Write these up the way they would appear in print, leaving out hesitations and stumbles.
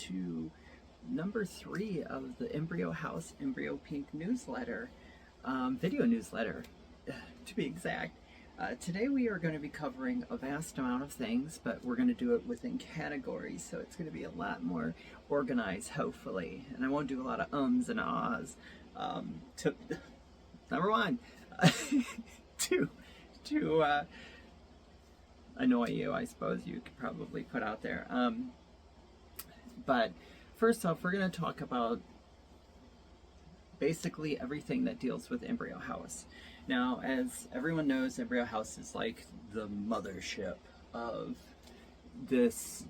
to number 3 of the Embryo House Embryo Pink Newsletter, video newsletter, to be exact. Today we are going to be covering a vast amount of things, but we're going to do it within categories, so it's going to be a lot more organized, hopefully. And I won't do a lot of ums and ahs. Number 1, to annoy you, I suppose you could probably put out there. But first off, we're going to talk about basically everything that deals with Embryo House. Now, as everyone knows, Embryo House is like the mothership of this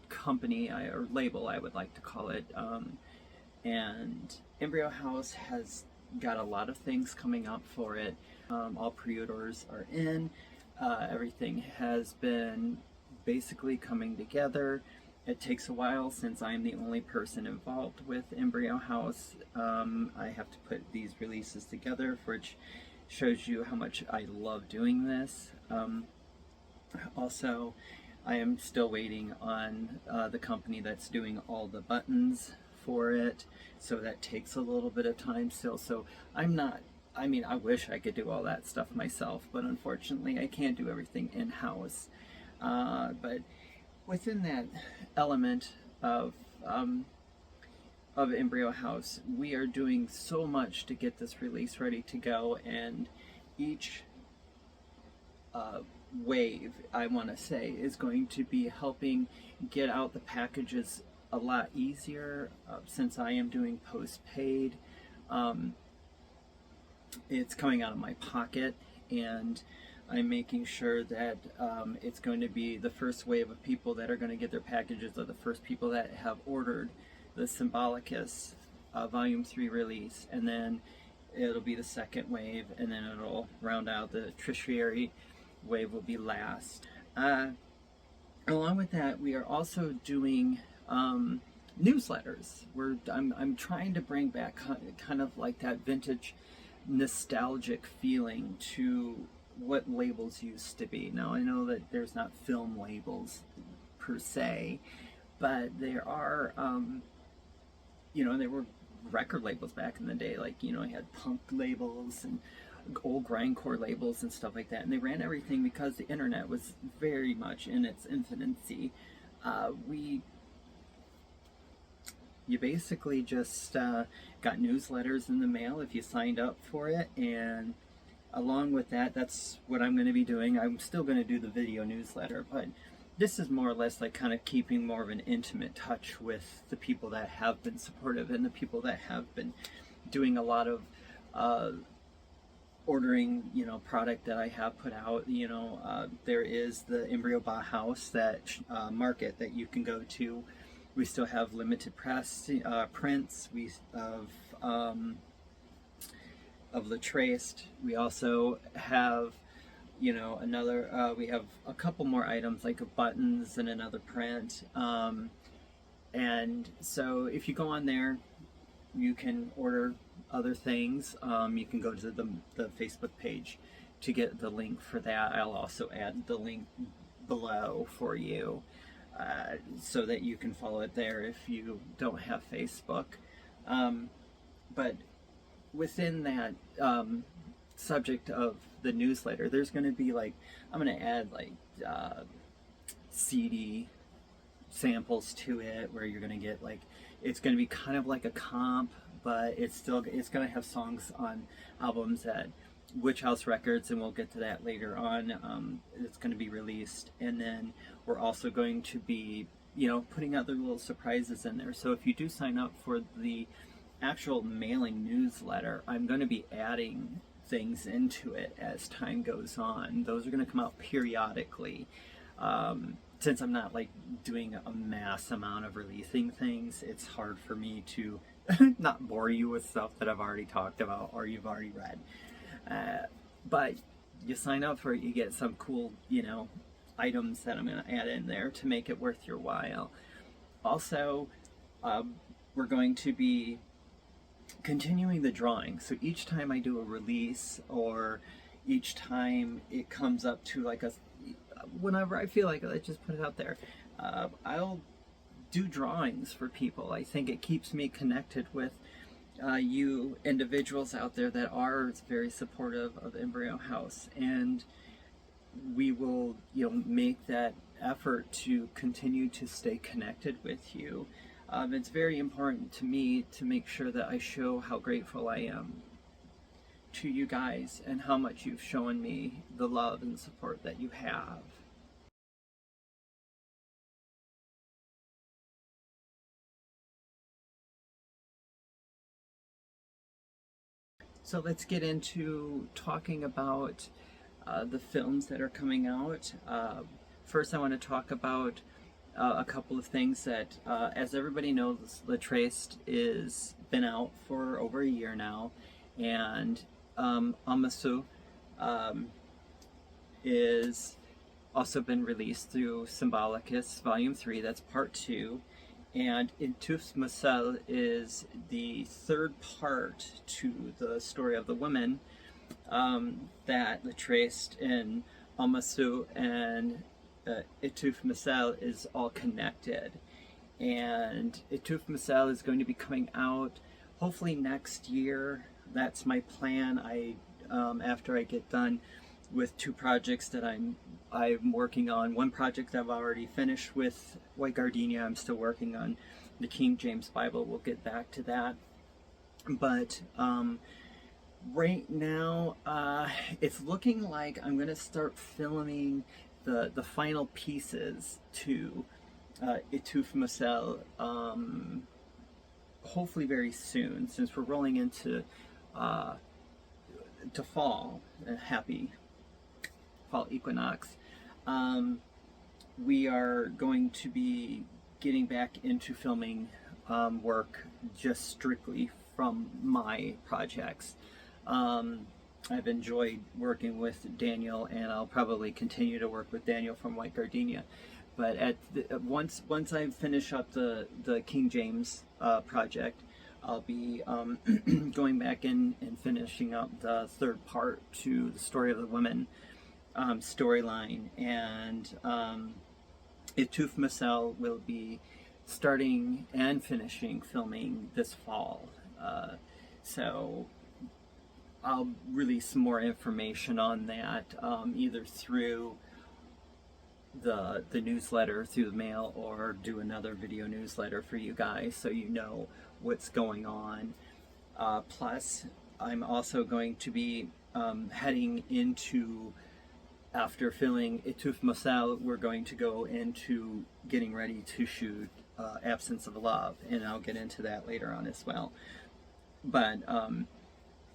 company, or label, I would like to call it. And Embryo House has got a lot of things coming up for it. All pre-orders are in. Everything has been basically coming together. It takes a while since I'm the only person involved with Embryo House. I have to put these releases together, which shows you how much I love doing this. Also, I am still waiting on the company that's doing all the buttons for it, so that takes a little bit of time still. So I wish I could do all that stuff myself, but unfortunately I can't do everything in-house. But within that element of Embryo House, we are doing so much to get this release ready to go, and each wave, I want to say, is going to be helping get out the packages a lot easier. Since I am doing post-paid, it's coming out of my pocket, and I'm making sure that it's going to be the first wave of people that are going to get their packages, are the first people that have ordered the Symbolicus Volume 3 release, and then it'll be the second wave, and then it'll round out. The tertiary wave will be last. Along with that, we are also doing newsletters. I'm trying to bring back kind of like that vintage nostalgic feeling to what labels used to be. Now, I know that there's not film labels per se, but there are, there were record labels back in the day. Like, I had punk labels and old grindcore labels and stuff like that, and they ran everything because the internet was very much in its infancy. You basically just got newsletters in the mail if you signed up for it, and along with that, that's what I'm going to be doing. I'm still going to do the video newsletter, but this is more or less like kind of keeping more of an intimate touch with the people that have been supportive and the people that have been doing a lot of ordering, product that I have put out. There is the embryo.house market that you can go to. We still have limited press prints. We of the traced. We also have, we have a couple more items like buttons and another print. And so if you go on there, you can order other things. You can go to the Facebook page to get the link for that. I'll also add the link below for you, so that you can follow it there if you don't have Facebook. But within that subject of the newsletter, there's going to be I'm going to add CD samples to it, where you're going to get it's going to be kind of like a comp, but it's going to have songs on albums at WitchHouse Records, and we'll get to that later on. It's going to be released, and then we're also going to be putting other little surprises in there. So if you do sign up for the actual mailing newsletter, I'm going to be adding things into it as time goes on. Those are going to come out periodically. Since I'm not doing a mass amount of releasing things, it's hard for me to not bore you with stuff that I've already talked about or you've already read. But you sign up for it, you get some cool, items that I'm going to add in there to make it worth your while. Also, we're going to be continuing the drawing. So each time I do a release, or each time it comes up to whenever I feel like it, let's just put it out there, I'll do drawings for people. I think it keeps me connected with you individuals out there that are very supportive of Embryo House, and we will, make that effort to continue to stay connected with you. It's very important to me to make sure that I show how grateful I am to you guys and how much you've shown me the love and support that you have. So let's get into talking about the films that are coming out. First, I want to talk about a couple of things that, as everybody knows, Latraced is been out for over a year now, and Amasu is also been released through Symbolicus Volume 3, that's Part 2, and Intuf Masel is the third part to the story of the women that Latraced and Amasu and Ituf Masel is all connected. And Ituf Masel is going to be coming out hopefully next year. That's my plan. After I get done with two projects that I'm working on. One project I've already finished with White Gardenia. I'm still working on the King James Bible. We'll get back to that. But right now, it's looking like I'm going to start filming the final pieces to Ituf Masel, hopefully very soon, since we're rolling into to fall. Happy fall equinox. We are going to be getting back into filming work just strictly from my projects. I've enjoyed working with Daniel, and I'll probably continue to work with Daniel from White Gardenia. But once I finish up the King James project, I'll be going back in and finishing up the third part to the Story of the Women storyline, and Ituf Masel will be starting and finishing filming this fall. So I'll release some more information on that, either through the newsletter, through the mail, or do another video newsletter for you guys so you know what's going on. Plus, I'm also going to be heading into, after filming Ituf Masel, we're going to go into getting ready to shoot Absence of Love, and I'll get into that later on as well. But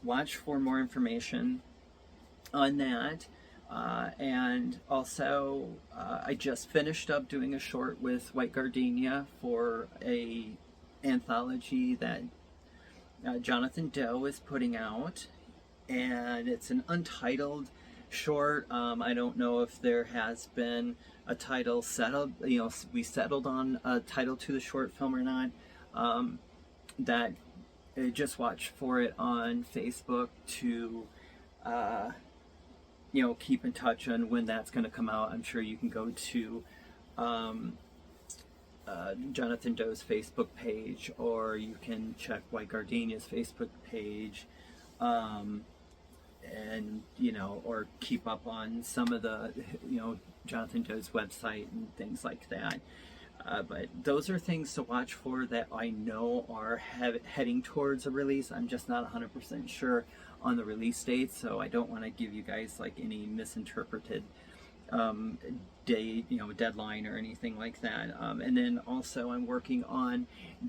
watch for more information on that. And also, I just finished up doing a short with White Gardenia for a anthology that Jonathan Doe is putting out, and it's an untitled short. I don't know if there has been a title settled, we settled on a title to the short film or not. That just watch for it on Facebook to keep in touch on when that's going to come out. I'm sure you can go to Jonathan Doe's Facebook page, or you can check White Gardenia's Facebook page, and or keep up on some of the Jonathan Doe's website and things like that. But those are things to watch for that I know are heading towards a release. I'm just not 100% sure on the release date, so I don't want to give you guys like any misinterpreted date, deadline or anything like that. And then also I'm working on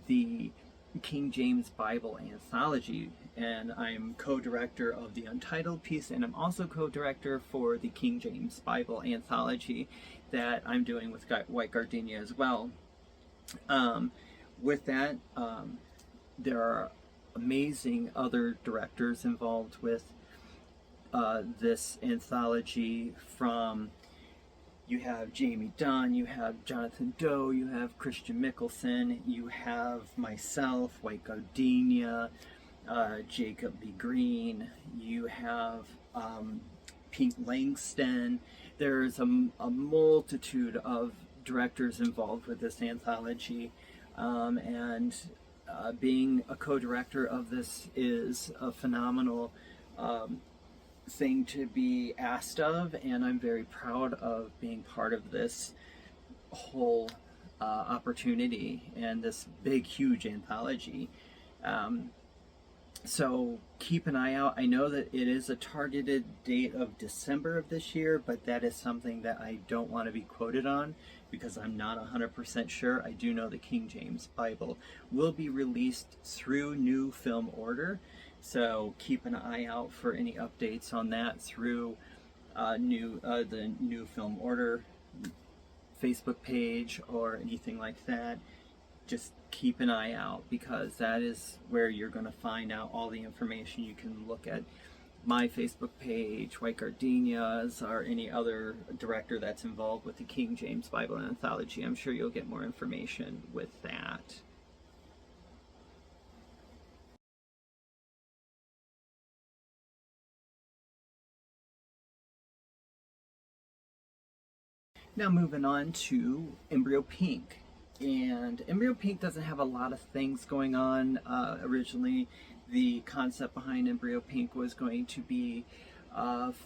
the King James Bible anthology, and I'm co-director of the Untitled piece, and I'm also co-director for the King James Bible anthology that I'm doing with White Gardenia as well. With that, there are amazing other directors involved with this anthology. You have Jamie Dunn, you have Jonathan Doe, you have Christian Mickelson, you have myself, White Gardenia, Jacob B. Green, you have Pete Langston. There's a multitude of directors involved with this anthology, and being a co-director of this is a phenomenal thing to be asked of, and I'm very proud of being part of this whole opportunity and this big, huge anthology. So keep an eye out. I know that it is a targeted date of December of this year, but that is something that I don't want to be quoted on because I'm not 100% sure. I do know the King James Bible will be released through New Film Order, so keep an eye out for any updates on that through the New Film Order Facebook page or anything like that. Just keep an eye out, because that is where you're going to find out all the information. You can look at my Facebook page, White Gardenias, or any other director that's involved with the King James Bible Anthology. I'm sure you'll get more information with that. Now moving on to Embryo Pink. And Embryo Pink doesn't have a lot of things going on. Originally, the concept behind Embryo Pink was going to be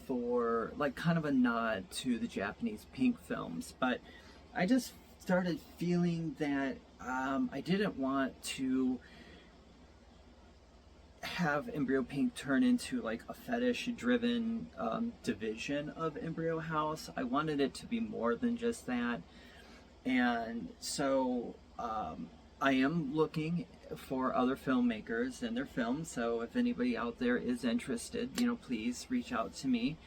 for like kind of a nod to the Japanese Pink films. But I just started feeling that I didn't want to have Embryo Pink turn into like a fetish driven division of Embryo House. I wanted it to be more than just that. And so I am looking for other filmmakers and their films, so if anybody out there is interested, please reach out to me.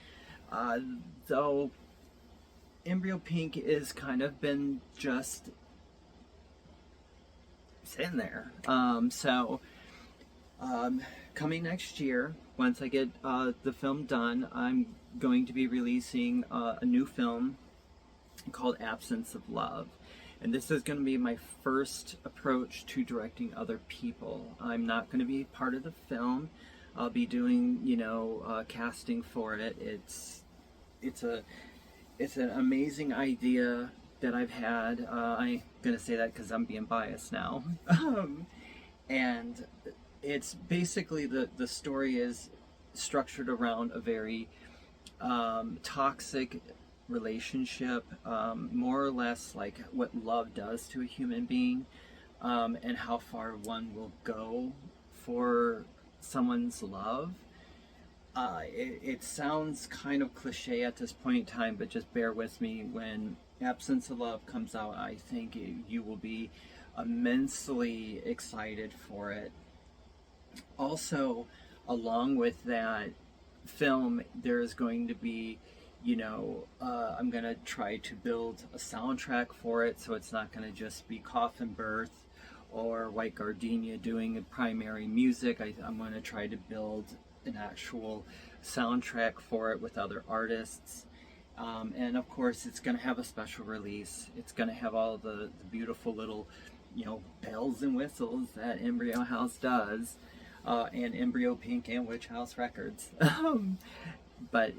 Though Embryo Pink is kind of been just sitting there. Coming next year, once I get the film done, I'm going to be releasing a new film called Absence of Love. And this is going to be my first approach to directing other people. I'm not going to be part of the film. I'll be doing, casting for it. It's an amazing idea that I've had. I'm going to say that because I'm being biased now. And it's basically the story is structured around a very toxic relationship, more or less like what love does to a human being, and how far one will go for someone's love. It sounds kind of cliche at this point in time, but just bear with me. When Absence of Love comes out, I think you will be immensely excited for it. Also, along with that film, there is going to be I'm going to try to build a soundtrack for it, so it's not going to just be Coffin Birth or White Gardenia doing the primary music. I'm going to try to build an actual soundtrack for it with other artists. And of course, it's going to have a special release. It's going to have all the beautiful little, bells and whistles that Embryo House does, and Embryo Pink and WitchHouse Records. But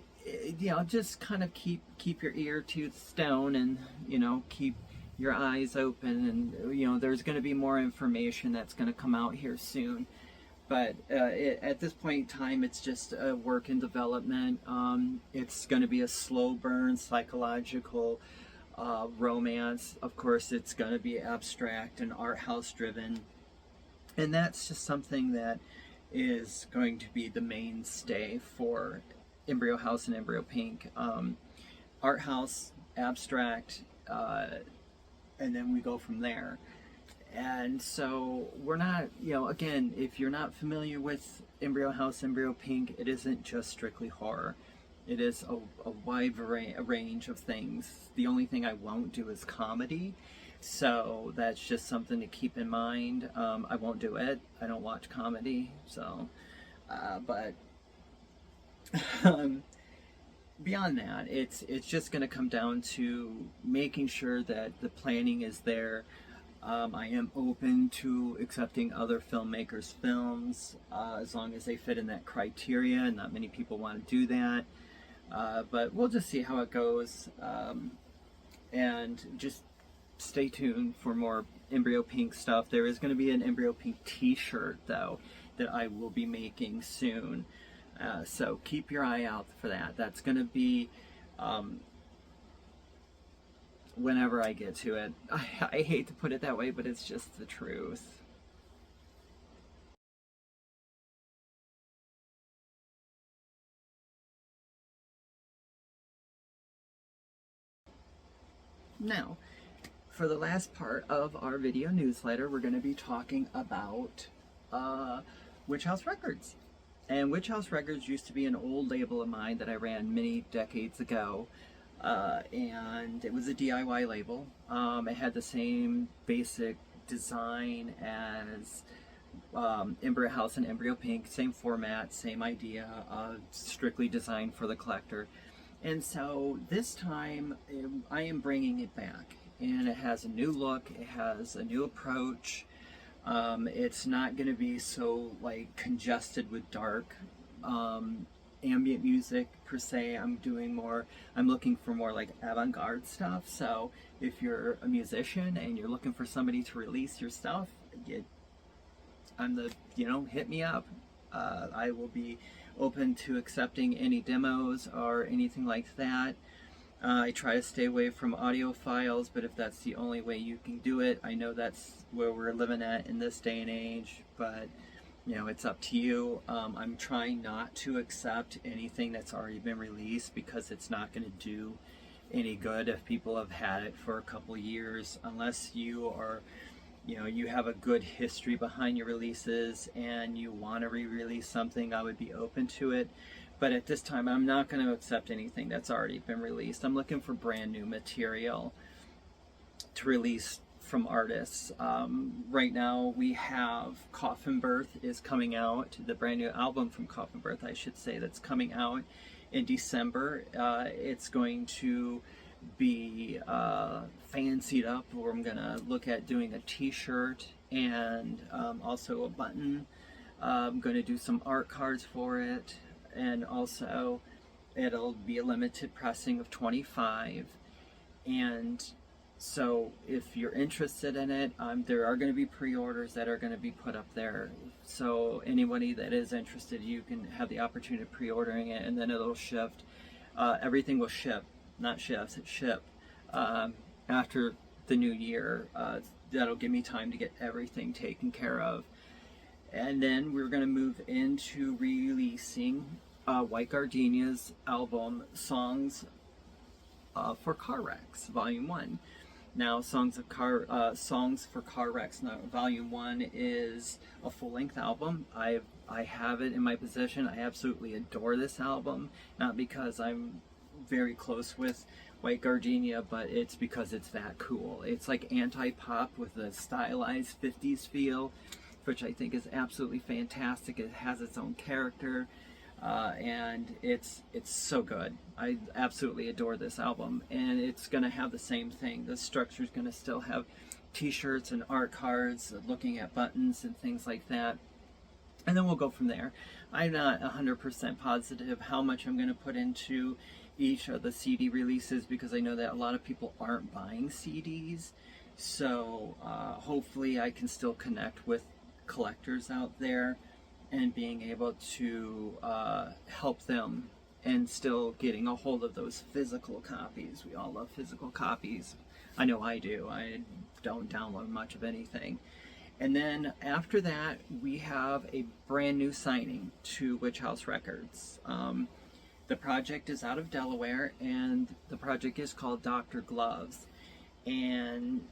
just kind of keep your ear to the stone, and keep your eyes open, and there's going to be more information that's going to come out here soon. But at this point in time, it's just a work in development. It's going to be a slow burn psychological romance. Of course, it's going to be abstract and art house driven, and that's just something that is going to be the mainstay for Embryo House and Embryo Pink. Art house, abstract, and then we go from there. And so we're not, again, if you're not familiar with Embryo House, Embryo Pink, it isn't just strictly horror. It is a wide range of things. The only thing I won't do is comedy. So that's just something to keep in mind. I won't do it. I don't watch comedy. So, but beyond that, it's just going to come down to making sure that the planning is there. I am open to accepting other filmmakers' films as long as they fit in that criteria, and not many people want to do that. But we'll just see how it goes, and just stay tuned for more Embryo Pink stuff. There is going to be an Embryo Pink t-shirt though that I will be making soon. So keep your eye out for that. That's going to be whenever I get to it. I hate to put it that way, but it's just the truth. Now, for the last part of our video newsletter, we're going to be talking about WitchHouse Records. And WitchHouse Records used to be an old label of mine that I ran many decades ago. And it was a DIY label. It had the same basic design as Embryo House and Embryo Pink, same format, same idea, strictly designed for the collector. And so this time I am bringing it back, and it has a new look, it has a new approach. It's not going to be so like congested with dark ambient music per se. I'm looking for more like avant-garde stuff. So if you're a musician and you're looking for somebody to release your stuff, hit me up. I will be open to accepting any demos or anything like that. I try to stay away from audio files, but if that's the only way you can do it, I know that's where we're living at in this day and age, but it's up to you. I'm trying not to accept anything that's already been released because it's not going to do any good if people have had it for a couple years, unless you are you have a good history behind your releases and you want to re-release something. I would be open to it, but at this time I'm not going to accept anything that's already been released. I'm looking for brand new material to release from artists. Right now we have Coffin Birth is coming out, the brand new album from Coffin Birth, I should say, that's coming out in December. It's going to be fancied up, where I'm gonna look at doing a t-shirt and also a button. I'm gonna do some art cards for it, and also it'll be a limited pressing of 25. And so if you're interested in it, there are going to be pre-orders that are going to be put up there. So anybody that is interested, you can have the opportunity of pre-ordering it, and then it'll shift. Everything will ship, not shifts, it ship after the new year. That'll give me time to get everything taken care of. And then we're going to move into releasing White Gardenia's album, Songs for Car Wrecks, Volume 1. Now, Songs for Car Wrecks, Volume 1 is a full-length album. I have it in my possession. I absolutely adore this album, not because I'm very close with White Gardenia, but it's because it's that cool. It's like anti-pop with a stylized 50s feel, which I think is absolutely fantastic. It has its own character. And it's so good. I absolutely adore this album, and it's going to have the same thing. The structure is going to still have t-shirts and art cards, looking at buttons and things like that, and then we'll go from there. I'm not 100% positive how much I'm going to put into each of the CD releases, because I know that a lot of people aren't buying CDs, so hopefully I can still connect with collectors out there and being able to help them, and still getting a hold of those physical copies. We all love physical copies. I know I do. I don't download much of anything. And then after that, we have a brand new signing to WitchHouse Records. The project is out of Delaware, and the project is called Dr. Gloves. And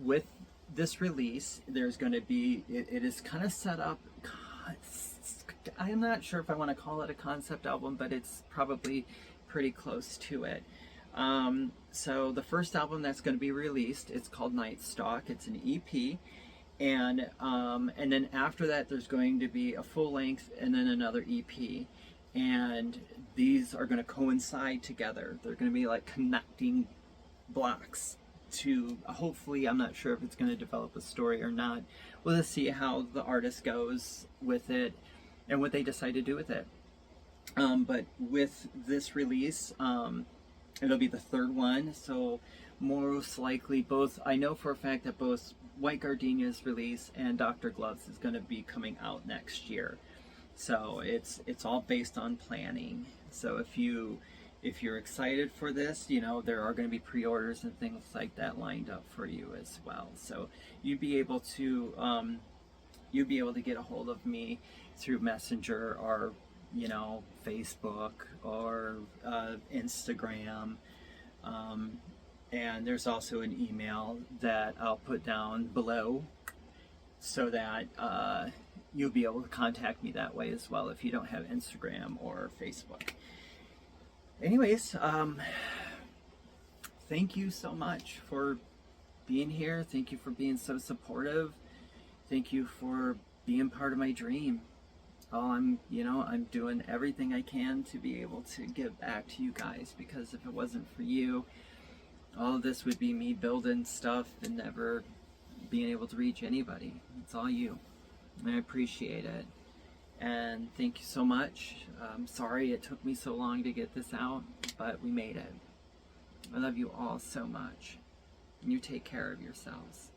with this release, there's going to be, it is kind of set up, I'm not sure if I want to call it a concept album, but it's probably pretty close to it. So the first album that's going to be released, it's called Night Stalk. It's an EP, and then after that there's going to be a full length and then another EP, and these are going to coincide together. They're going to be like connecting blocks to, hopefully, I'm not sure if it's going to develop a story or not. We'll just see how the artist goes with it and what they decide to do with it. But with this release, it'll be the third one, so most likely both, I know for a fact that both White Gardenia's release and Dr. Gloves is going to be coming out next year. So it's all based on planning. So if you're excited for this, you know, there are going to be pre-orders and things like that lined up for you as well. So you'd be able to get a hold of me through Messenger or, you know, Facebook or Instagram. And there's also an email that I'll put down below so that you'll be able to contact me that way as well if you don't have Instagram or Facebook. Anyways, thank you so much for being here. Thank you for being so supportive. Thank you for being part of my dream. I'm doing everything I can to be able to give back to you guys, because if it wasn't for you, all of this would be me building stuff and never being able to reach anybody. It's all you. I appreciate it. And thank you so much. I'm sorry it took me so long to get this out, but we made it. I love you all so much. And you take care of yourselves.